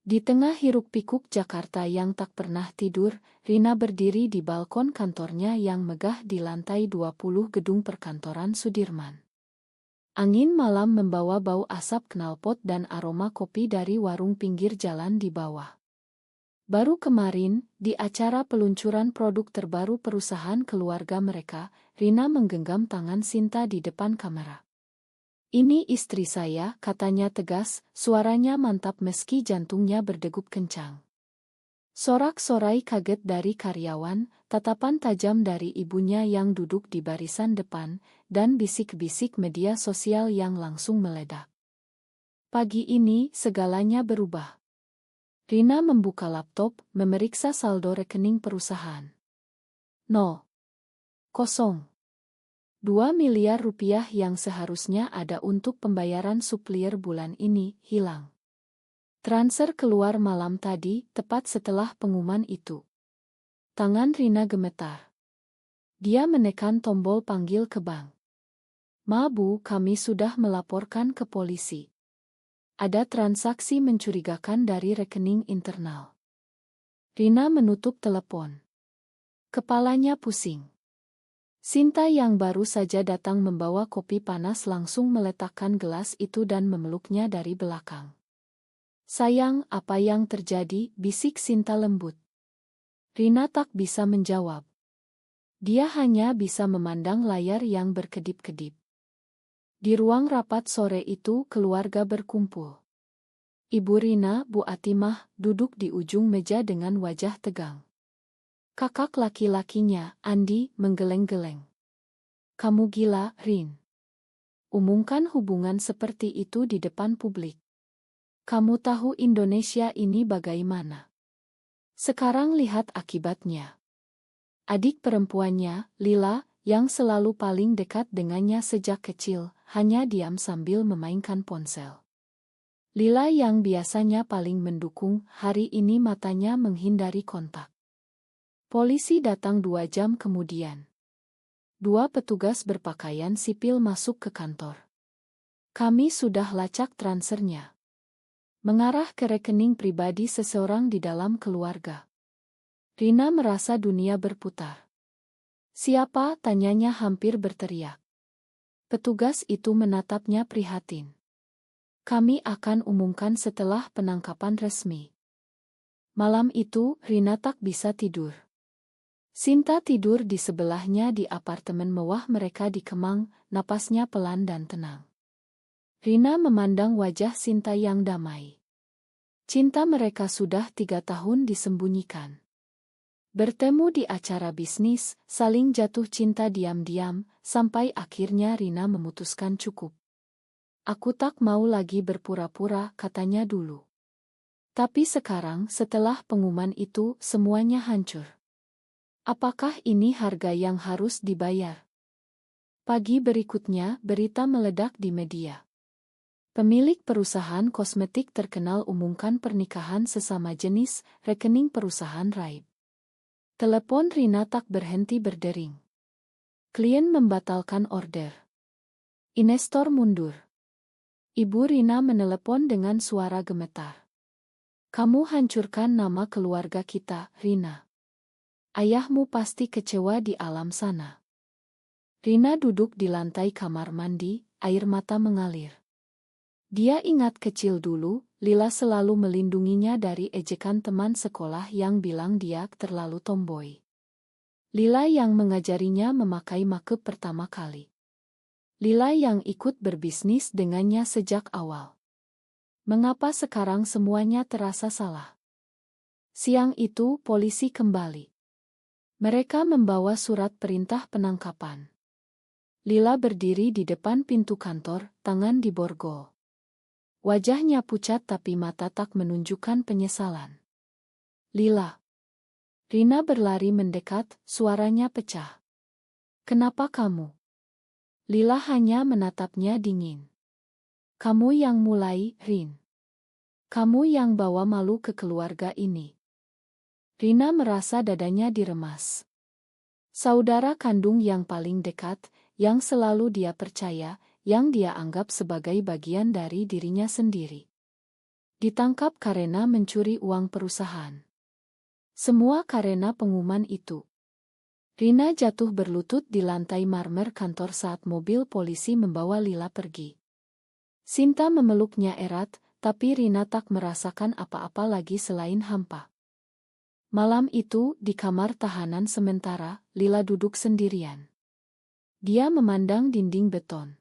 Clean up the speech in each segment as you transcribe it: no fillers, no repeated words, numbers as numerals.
Di tengah hiruk-pikuk Jakarta yang tak pernah tidur, Rina berdiri di balkon kantornya yang megah di lantai 20 gedung perkantoran Sudirman. Angin malam membawa bau asap knalpot dan aroma kopi dari warung pinggir jalan di bawah. Baru kemarin, di acara peluncuran produk terbaru perusahaan keluarga mereka, Rina menggenggam tangan Sinta di depan kamera. "Ini istri saya," katanya tegas, suaranya mantap meski jantungnya berdegup kencang. Sorak-sorai kaget dari karyawan, tatapan tajam dari ibunya yang duduk di barisan depan, dan bisik-bisik media sosial yang langsung meledak. Pagi ini, segalanya berubah. Rina membuka laptop, memeriksa saldo rekening perusahaan. 2 miliar rupiah yang seharusnya ada untuk pembayaran supplier bulan ini, hilang. Transfer keluar malam tadi, tepat setelah pengumuman itu. Tangan Rina gemetar. Dia menekan tombol panggil ke bank. "Ma Bu, kami sudah melaporkan ke polisi. Ada transaksi mencurigakan dari rekening internal." Rina menutup telepon. Kepalanya pusing. Sinta yang baru saja datang membawa kopi panas langsung meletakkan gelas itu dan memeluknya dari belakang. "Sayang, apa yang terjadi?" bisik Sinta lembut. Rina tak bisa menjawab. Dia hanya bisa memandang layar yang berkedip-kedip. Di ruang rapat sore itu keluarga berkumpul. Ibu Rina, Bu Atimah, duduk di ujung meja dengan wajah tegang. Kakak laki-lakinya, Andi, menggeleng-geleng. "Kamu gila, Rin. Umumkan hubungan seperti itu di depan publik. Kamu tahu Indonesia ini bagaimana? Sekarang lihat akibatnya." Adik perempuannya, Lila, yang selalu paling dekat dengannya sejak kecil, hanya diam sambil memainkan ponsel. Lila yang biasanya paling mendukung, hari ini matanya menghindari kontak. Polisi datang 2 jam kemudian. 2 petugas berpakaian sipil masuk ke kantor. "Kami sudah lacak transfernya. Mengarah ke rekening pribadi seseorang di dalam keluarga." Rina merasa dunia berputar. "Siapa?" tanyanya hampir berteriak. Petugas itu menatapnya prihatin. "Kami akan umumkan setelah penangkapan resmi." Malam itu, Rina tak bisa tidur. Sinta tidur di sebelahnya di apartemen mewah mereka di Kemang, napasnya pelan dan tenang. Rina memandang wajah Sinta yang damai. Cinta mereka sudah 3 tahun disembunyikan. Bertemu di acara bisnis, saling jatuh cinta diam-diam, sampai akhirnya Rina memutuskan cukup. "Aku tak mau lagi berpura-pura," katanya dulu. Tapi sekarang, setelah pengumuman itu, semuanya hancur. Apakah ini harga yang harus dibayar? Pagi berikutnya, berita meledak di media. Pemilik perusahaan kosmetik terkenal umumkan pernikahan sesama jenis, rekening perusahaan raib. Telepon Rina tak berhenti berdering. Klien membatalkan order. Investor mundur. Ibu Rina menelepon dengan suara gemetar. "Kamu hancurkan nama keluarga kita, Rina. Ayahmu pasti kecewa di alam sana." Rina duduk di lantai kamar mandi, air mata mengalir. Dia ingat kecil dulu, Lila selalu melindunginya dari ejekan teman sekolah yang bilang dia terlalu tomboy. Lila yang mengajarinya memakai makeup pertama kali. Lila yang ikut berbisnis dengannya sejak awal. Mengapa sekarang semuanya terasa salah? Siang itu, polisi kembali. Mereka membawa surat perintah penangkapan. Lila berdiri di depan pintu kantor, tangan diborgol. Wajahnya pucat tapi mata tak menunjukkan penyesalan. "Lila." Rina berlari mendekat, suaranya pecah. "Kenapa kamu?" Lila hanya menatapnya dingin. "Kamu yang mulai, Rin. Kamu yang bawa malu ke keluarga ini." Rina merasa dadanya diremas. Saudara kandung yang paling dekat, yang selalu dia percaya, yang dia anggap sebagai bagian dari dirinya sendiri. Ditangkap karena mencuri uang perusahaan. Semua karena pengumuman itu. Rina jatuh berlutut di lantai marmer kantor saat mobil polisi membawa Lila pergi. Sinta memeluknya erat, tapi Rina tak merasakan apa-apa lagi selain hampa. Malam itu, di kamar tahanan sementara, Lila duduk sendirian. Dia memandang dinding beton.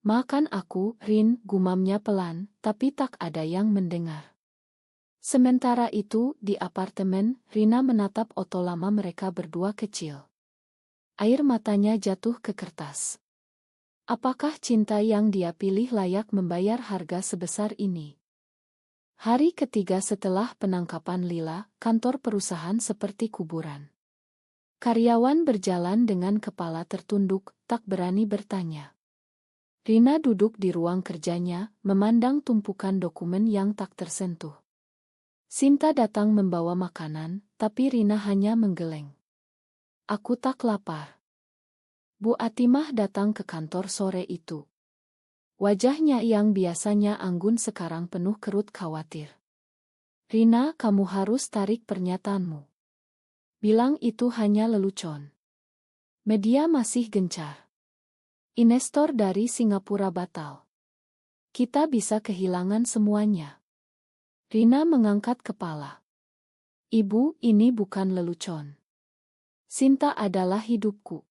"Makan aku, Rin," gumamnya pelan, tapi tak ada yang mendengar. Sementara itu, di apartemen, Rina menatap oto lama mereka berdua kecil. Air matanya jatuh ke kertas. Apakah cinta yang dia pilih layak membayar harga sebesar ini? Hari ketiga setelah penangkapan Lila, kantor perusahaan seperti kuburan. Karyawan berjalan dengan kepala tertunduk, tak berani bertanya. Rina duduk di ruang kerjanya, memandang tumpukan dokumen yang tak tersentuh. Sinta datang membawa makanan, tapi Rina hanya menggeleng. "Aku tak lapar." Bu Atimah datang ke kantor sore itu. Wajahnya yang biasanya anggun sekarang penuh kerut khawatir. "Rina, kamu harus tarik pernyataanmu. Bilang itu hanya lelucon." Media masih gencar. "Investor dari Singapura batal. Kita bisa kehilangan semuanya." Rina mengangkat kepala. "Ibu, ini bukan lelucon. Sinta adalah hidupku."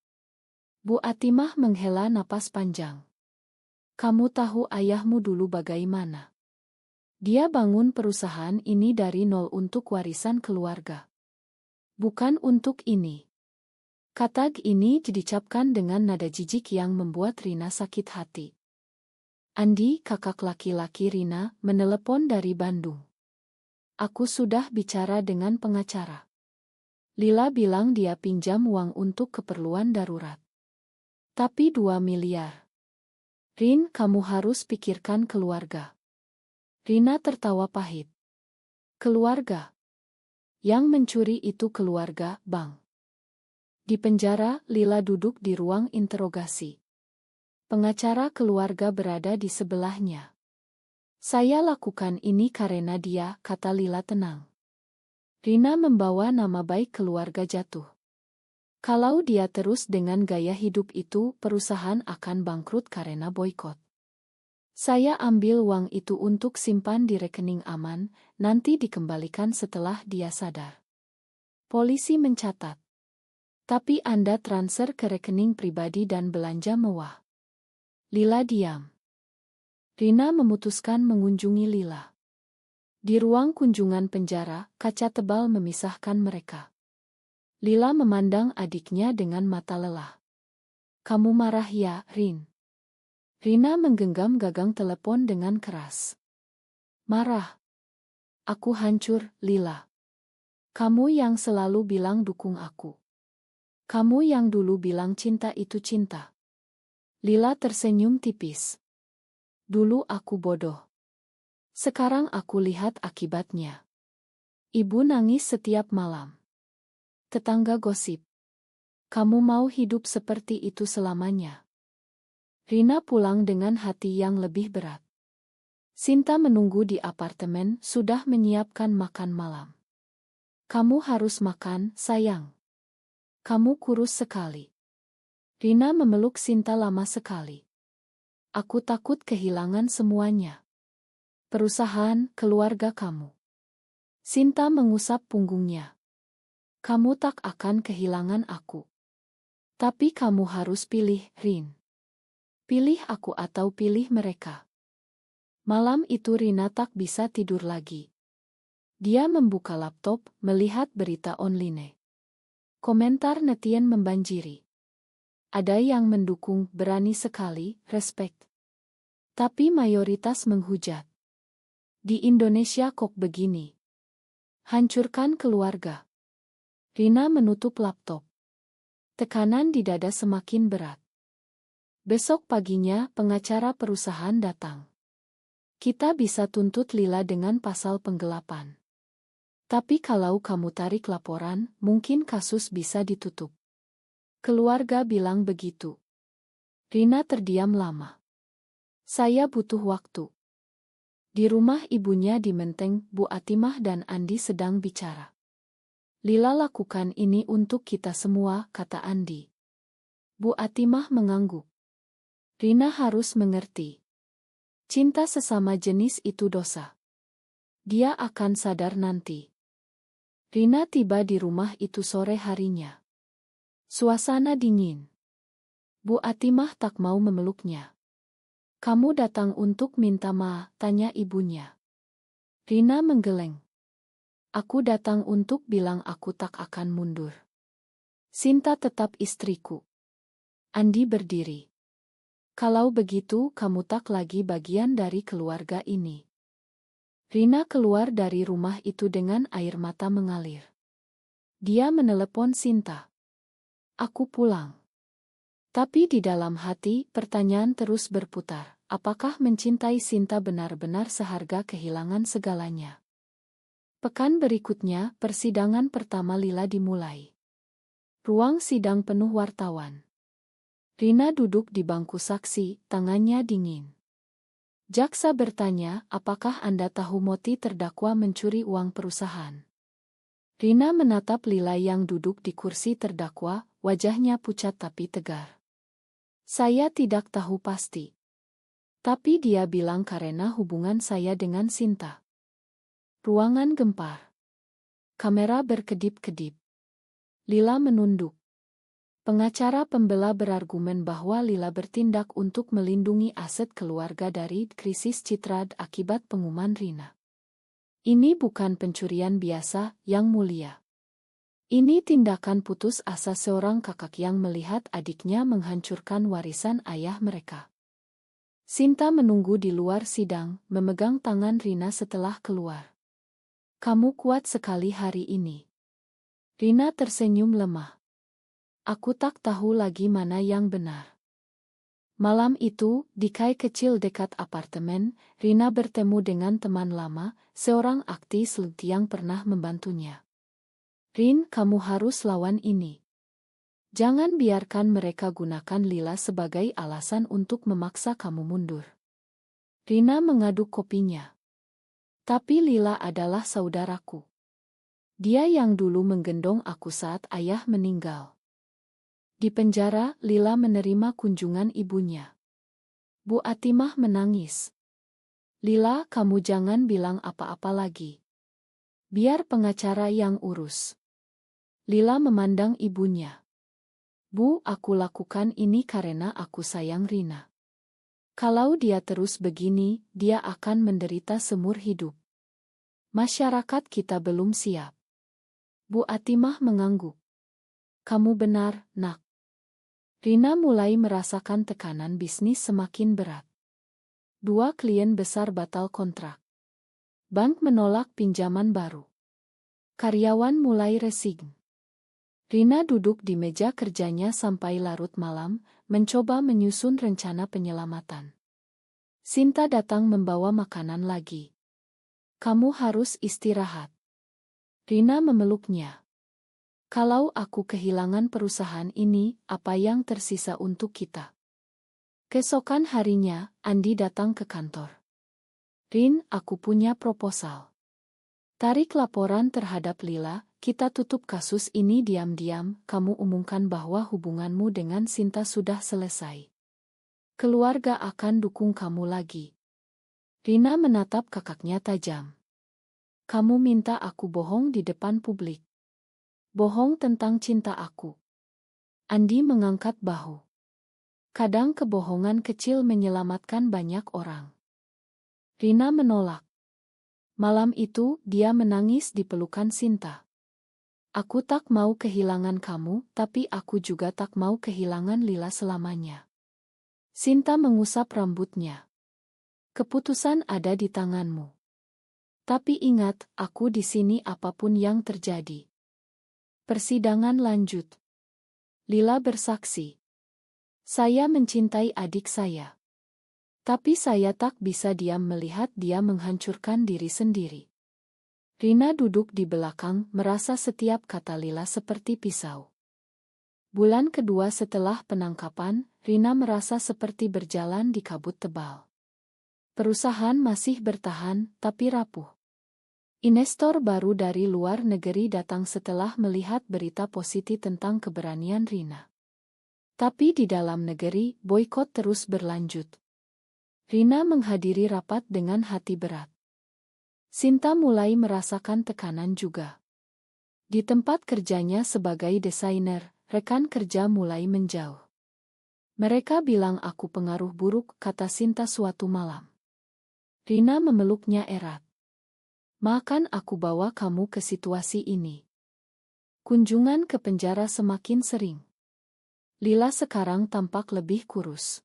Bu Atimah menghela napas panjang. "Kamu tahu ayahmu dulu bagaimana? Dia bangun perusahaan ini dari nol untuk warisan keluarga. Bukan untuk ini." Kata ini dicapkan dengan nada jijik yang membuat Rina sakit hati. Andi, kakak laki-laki Rina, menelepon dari Bandung. "Aku sudah bicara dengan pengacara. Lila bilang dia pinjam uang untuk keperluan darurat. Tapi 2 miliar. Rin, kamu harus pikirkan keluarga." Rina tertawa pahit. "Keluarga? Yang mencuri itu keluarga, Bang." Di penjara, Lila duduk di ruang interogasi. Pengacara keluarga berada di sebelahnya. "Saya lakukan ini karena dia," kata Lila tenang. "Rina membawa nama baik keluarga jatuh. Kalau dia terus dengan gaya hidup itu, perusahaan akan bangkrut karena boikot. Saya ambil uang itu untuk simpan di rekening aman, nanti dikembalikan setelah dia sadar." Polisi mencatat. "Tapi Anda transfer ke rekening pribadi dan belanja mewah." Lila diam. Rina memutuskan mengunjungi Lila. Di ruang kunjungan penjara, kaca tebal memisahkan mereka. Lila memandang adiknya dengan mata lelah. "Kamu marah ya, Rin?" Rina menggenggam gagang telepon dengan keras. "Marah? Aku hancur, Lila. Kamu yang selalu bilang dukung aku. Kamu yang dulu bilang cinta itu cinta." Lila tersenyum tipis. "Dulu aku bodoh. Sekarang aku lihat akibatnya. Ibu nangis setiap malam. Tetangga gosip. Kamu mau hidup seperti itu selamanya?" Rina pulang dengan hati yang lebih berat. Sinta menunggu di apartemen, sudah menyiapkan makan malam. "Kamu harus makan, sayang. Kamu kurus sekali." Rina memeluk Sinta lama sekali. "Aku takut kehilangan semuanya. Perusahaan, keluarga kamu." Sinta mengusap punggungnya. "Kamu tak akan kehilangan aku. Tapi kamu harus pilih, Rin. Pilih aku atau pilih mereka." Malam itu Rina tak bisa tidur lagi. Dia membuka laptop, melihat berita online. Komentar netizen membanjiri. Ada yang mendukung, "Berani sekali, respect." Tapi mayoritas menghujat. "Di Indonesia kok begini? Hancurkan keluarga." Rina menutup laptop. Tekanan di dada semakin berat. Besok paginya, pengacara perusahaan datang. "Kita bisa tuntut Lila dengan pasal penggelapan. Tapi kalau kamu tarik laporan, mungkin kasus bisa ditutup." Keluarga bilang begitu. Rina terdiam lama. "Saya butuh waktu." Di rumah ibunya di Menteng, Bu Atimah dan Andi sedang bicara. Lila lakukan ini untuk kita semua, kata Andi. Bu Atimah mengangguk. Rina harus mengerti. Cinta sesama jenis itu dosa. Dia akan sadar nanti. Rina tiba di rumah itu sore harinya. Suasana dingin. Bu Atimah tak mau memeluknya. Kamu datang untuk minta maaf, tanya ibunya. Rina menggeleng. Aku datang untuk bilang aku tak akan mundur. Sinta tetap istriku. Andi berdiri. Kalau begitu kamu tak lagi bagian dari keluarga ini. Rina keluar dari rumah itu dengan air mata mengalir. Dia menelepon Sinta. Aku pulang. Tapi di dalam hati, pertanyaan terus berputar. Apakah mencintai Sinta benar-benar seharga kehilangan segalanya? Pekan berikutnya, persidangan pertama Lila dimulai. Ruang sidang penuh wartawan. Rina duduk di bangku saksi, tangannya dingin. Jaksa bertanya, apakah Anda tahu motif terdakwa mencuri uang perusahaan? Rina menatap Lila yang duduk di kursi terdakwa, wajahnya pucat tapi tegar. Saya tidak tahu pasti. Tapi dia bilang karena hubungan saya dengan Sinta. Ruangan gempar. Kamera berkedip-kedip. Lila menunduk. Pengacara pembela berargumen bahwa Lila bertindak untuk melindungi aset keluarga dari krisis citra akibat pengumuman Rina. Ini bukan pencurian biasa, Yang Mulia. Ini tindakan putus asa seorang kakak yang melihat adiknya menghancurkan warisan ayah mereka. Sinta menunggu di luar sidang, memegang tangan Rina setelah keluar. Kamu kuat sekali hari ini. Rina tersenyum lemah. Aku tak tahu lagi mana yang benar. Malam itu, di kai kecil dekat apartemen, Rina bertemu dengan teman lama, seorang aktis yang pernah membantunya. Rin, kamu harus lawan ini. Jangan biarkan mereka gunakan Lila sebagai alasan untuk memaksa kamu mundur. Rina mengaduk kopinya. Tapi Lila adalah saudaraku. Dia yang dulu menggendong aku saat ayah meninggal. Di penjara, Lila menerima kunjungan ibunya. Bu Atimah menangis. Lila, kamu jangan bilang apa-apa lagi. Biar pengacara yang urus. Lila memandang ibunya. Bu, aku lakukan ini karena aku sayang Rina. Kalau dia terus begini, dia akan menderita seumur hidup. Masyarakat kita belum siap. Bu Atimah mengangguk. Kamu benar, Nak. Rina mulai merasakan tekanan bisnis semakin berat. 2 klien besar batal kontrak. Bank menolak pinjaman baru. Karyawan mulai resign. Rina duduk di meja kerjanya sampai larut malam, mencoba menyusun rencana penyelamatan. Sinta datang membawa makanan lagi. Kamu harus istirahat. Rina memeluknya. Kalau aku kehilangan perusahaan ini, apa yang tersisa untuk kita? Keesokan harinya, Andi datang ke kantor. Rin, aku punya proposal. Tarik laporan terhadap Lila. Kita tutup kasus ini diam-diam, kamu umumkan bahwa hubunganmu dengan Sinta sudah selesai. Keluarga akan dukung kamu lagi. Rina menatap kakaknya tajam. Kamu minta aku bohong di depan publik. Bohong tentang cinta aku. Andi mengangkat bahu. Kadang kebohongan kecil menyelamatkan banyak orang. Rina menolak. Malam itu, dia menangis di pelukan Sinta. Aku tak mau kehilangan kamu, tapi aku juga tak mau kehilangan Lila selamanya. Sinta mengusap rambutnya. Keputusan ada di tanganmu. Tapi ingat, aku di sini apapun yang terjadi. Persidangan lanjut. Lila bersaksi. Saya mencintai adik saya. Tapi saya tak bisa diam melihat dia menghancurkan diri sendiri. Rina duduk di belakang, merasa setiap kata Lila seperti pisau. Bulan kedua setelah penangkapan, Rina merasa seperti berjalan di kabut tebal. Perusahaan masih bertahan, tapi rapuh. Investor baru dari luar negeri datang setelah melihat berita positif tentang keberanian Rina. Tapi di dalam negeri, boikot terus berlanjut. Rina menghadiri rapat dengan hati berat. Sinta mulai merasakan tekanan juga. Di tempat kerjanya sebagai desainer, rekan kerja mulai menjauh. Mereka bilang aku pengaruh buruk, kata Sinta suatu malam. Rina memeluknya erat. Makan aku bawa kamu ke situasi ini. Kunjungan ke penjara semakin sering. Lila sekarang tampak lebih kurus.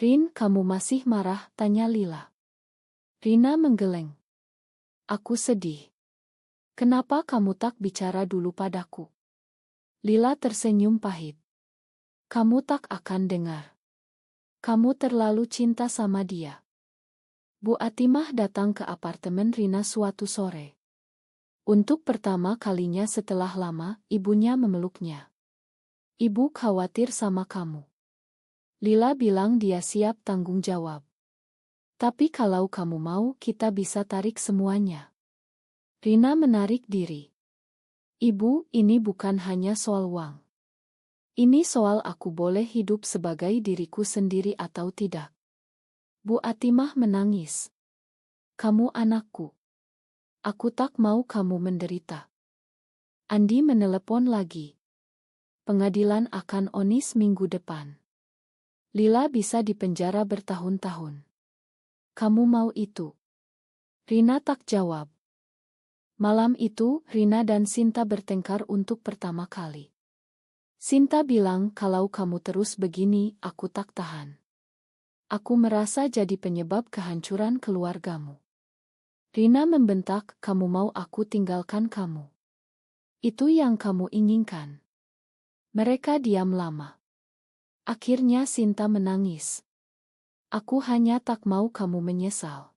Rin, kamu masih marah? Tanya Lila. Rina menggeleng. Aku sedih. Kenapa kamu tak bicara dulu padaku? Lila tersenyum pahit. Kamu tak akan dengar. Kamu terlalu cinta sama dia. Bu Atimah datang ke apartemen Rina suatu sore. Untuk pertama kalinya setelah lama, ibunya memeluknya. Ibu khawatir sama kamu. Lila bilang dia siap tanggung jawab. Tapi kalau kamu mau, kita bisa tarik semuanya. Rina menarik diri. Ibu, ini bukan hanya soal uang. Ini soal aku boleh hidup sebagai diriku sendiri atau tidak. Bu Atimah menangis. Kamu anakku. Aku tak mau kamu menderita. Andi menelepon lagi. Pengadilan akan vonis minggu depan. Lila bisa dipenjara bertahun-tahun. Kamu mau itu? Rina tak jawab. Malam itu, Rina dan Sinta bertengkar untuk pertama kali. Sinta bilang, kalau kamu terus begini, aku tak tahan. Aku merasa jadi penyebab kehancuran keluargamu. Rina membentak, kamu mau aku tinggalkan kamu. Itu yang kamu inginkan. Mereka diam lama. Akhirnya Sinta menangis. Aku hanya tak mau kamu menyesal.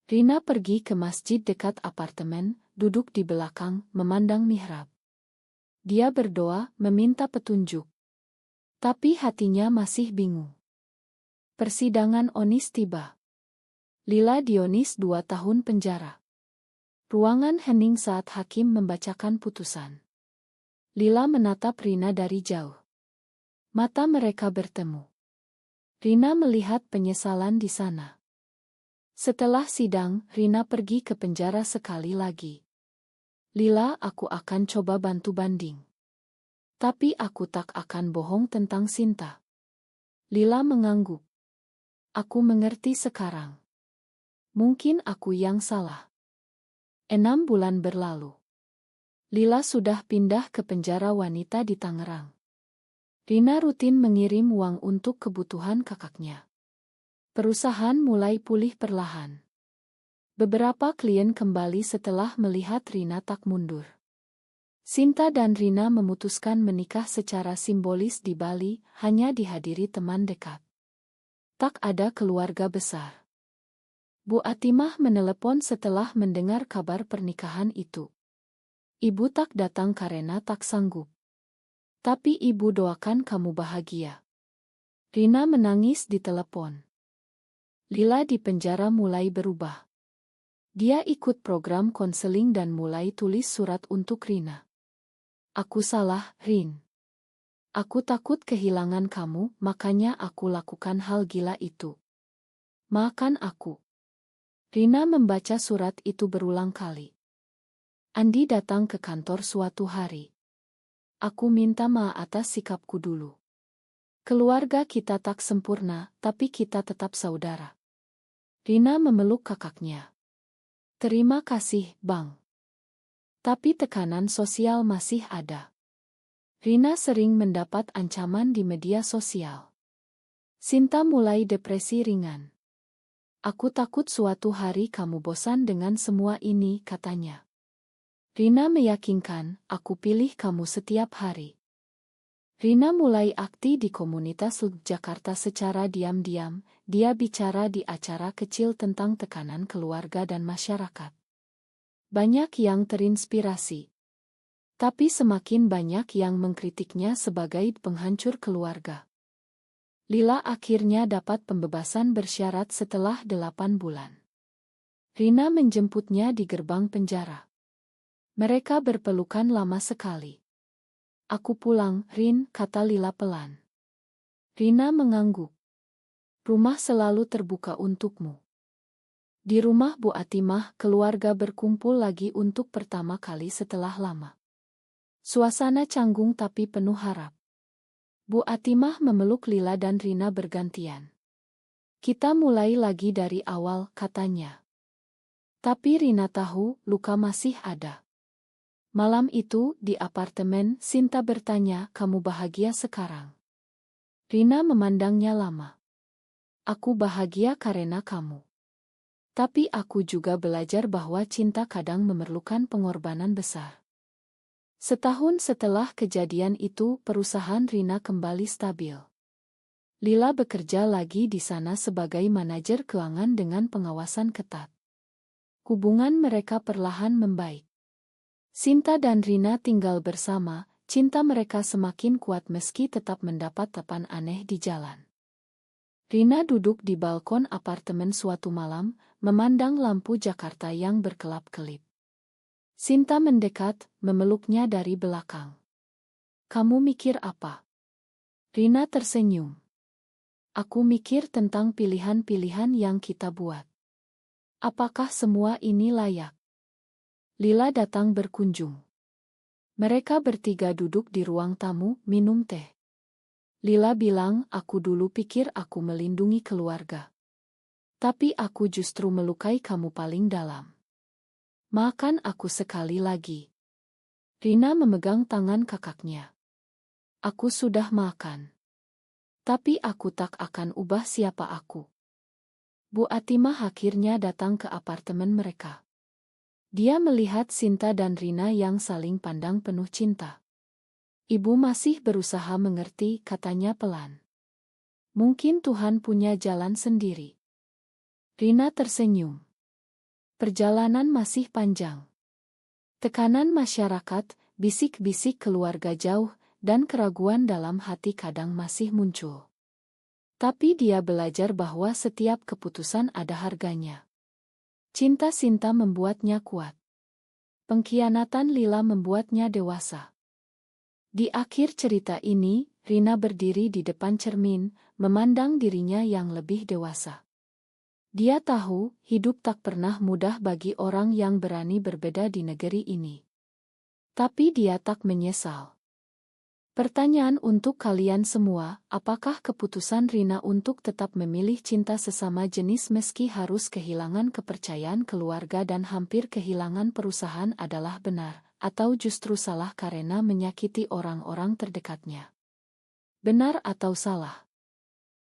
Rina pergi ke masjid dekat apartemen, duduk di belakang, memandang mihrab. Dia berdoa, meminta petunjuk. Tapi hatinya masih bingung. Persidangan vonis tiba. Lila divonis 2 tahun penjara. Ruangan hening saat hakim membacakan putusan. Lila menatap Rina dari jauh. Mata mereka bertemu. Rina melihat penyesalan di sana. Setelah sidang, Rina pergi ke penjara sekali lagi. Lila, aku akan coba bantu banding. Tapi aku tak akan bohong tentang Sinta. Lila mengangguk. Aku mengerti sekarang. Mungkin aku yang salah. 6 bulan berlalu. Lila sudah pindah ke penjara wanita di Tangerang. Rina rutin mengirim uang untuk kebutuhan kakaknya. Perusahaan mulai pulih perlahan. Beberapa klien kembali setelah melihat Rina tak mundur. Sinta dan Rina memutuskan menikah secara simbolis di Bali, hanya dihadiri teman dekat. Tak ada keluarga besar. Bu Atimah menelepon setelah mendengar kabar pernikahan itu. Ibu tak datang karena tak sanggup. Tapi ibu doakan kamu bahagia. Rina menangis di telepon. Lila di penjara mulai berubah. Dia ikut program konseling dan mulai tulis surat untuk Rina. Aku salah, Rin. Aku takut kehilangan kamu, makanya aku lakukan hal gila itu. Maafkan aku. Rina membaca surat itu berulang kali. Andi datang ke kantor suatu hari. Aku minta maaf atas sikapku dulu. Keluarga kita tak sempurna, tapi kita tetap saudara. Rina memeluk kakaknya. Terima kasih, Bang. Tapi tekanan sosial masih ada. Rina sering mendapat ancaman di media sosial. Sinta mulai depresi ringan. Aku takut suatu hari kamu bosan dengan semua ini, katanya. Rina meyakinkan, aku pilih kamu setiap hari. Rina mulai aktif di komunitas Jakarta secara diam-diam, dia bicara di acara kecil tentang tekanan keluarga dan masyarakat. Banyak yang terinspirasi. Tapi semakin banyak yang mengkritiknya sebagai penghancur keluarga. Lila akhirnya dapat pembebasan bersyarat setelah 8 bulan. Rina menjemputnya di gerbang penjara. Mereka berpelukan lama sekali. Aku pulang, Rin, kata Lila pelan. Rina mengangguk. Rumah selalu terbuka untukmu. Di rumah Bu Atimah, keluarga berkumpul lagi untuk pertama kali setelah lama. Suasana canggung tapi penuh harap. Bu Atimah memeluk Lila dan Rina bergantian. Kita mulai lagi dari awal, katanya. Tapi Rina tahu, luka masih ada. Malam itu, di apartemen, Sinta bertanya, kamu bahagia sekarang? Rina memandangnya lama. Aku bahagia karena kamu. Tapi aku juga belajar bahwa cinta kadang memerlukan pengorbanan besar. Setahun setelah kejadian itu, perusahaan Rina kembali stabil. Lila bekerja lagi di sana sebagai manajer keuangan dengan pengawasan ketat. Hubungan mereka perlahan membaik. Sinta dan Rina tinggal bersama, cinta mereka semakin kuat meski tetap mendapat tepan aneh di jalan. Rina duduk di balkon apartemen suatu malam, memandang lampu Jakarta yang berkelap-kelip. Sinta mendekat, memeluknya dari belakang. Kamu mikir apa? Rina tersenyum. Aku mikir tentang pilihan-pilihan yang kita buat. Apakah semua ini layak? Lila datang berkunjung. Mereka bertiga duduk di ruang tamu, minum teh. Lila bilang, aku dulu pikir aku melindungi keluarga. Tapi aku justru melukai kamu paling dalam. Makan aku sekali lagi. Rina memegang tangan kakaknya. Aku sudah makan. Tapi aku tak akan ubah siapa aku. Bu Atimah akhirnya datang ke apartemen mereka. Dia melihat Sinta dan Rina yang saling pandang penuh cinta. Ibu masih berusaha mengerti, katanya pelan. Mungkin Tuhan punya jalan sendiri. Rina tersenyum. Perjalanan masih panjang. Tekanan masyarakat, bisik-bisik keluarga jauh, dan keraguan dalam hati kadang masih muncul. Tapi dia belajar bahwa setiap keputusan ada harganya. Cinta Sinta membuatnya kuat. Pengkhianatan Lila membuatnya dewasa. Di akhir cerita ini, Rina berdiri di depan cermin, memandang dirinya yang lebih dewasa. Dia tahu, hidup tak pernah mudah bagi orang yang berani berbeda di negeri ini. Tapi dia tak menyesal. Pertanyaan untuk kalian semua, apakah keputusan Rina untuk tetap memilih cinta sesama jenis meski harus kehilangan kepercayaan keluarga dan hampir kehilangan perusahaan adalah benar, atau justru salah karena menyakiti orang-orang terdekatnya? Benar atau salah?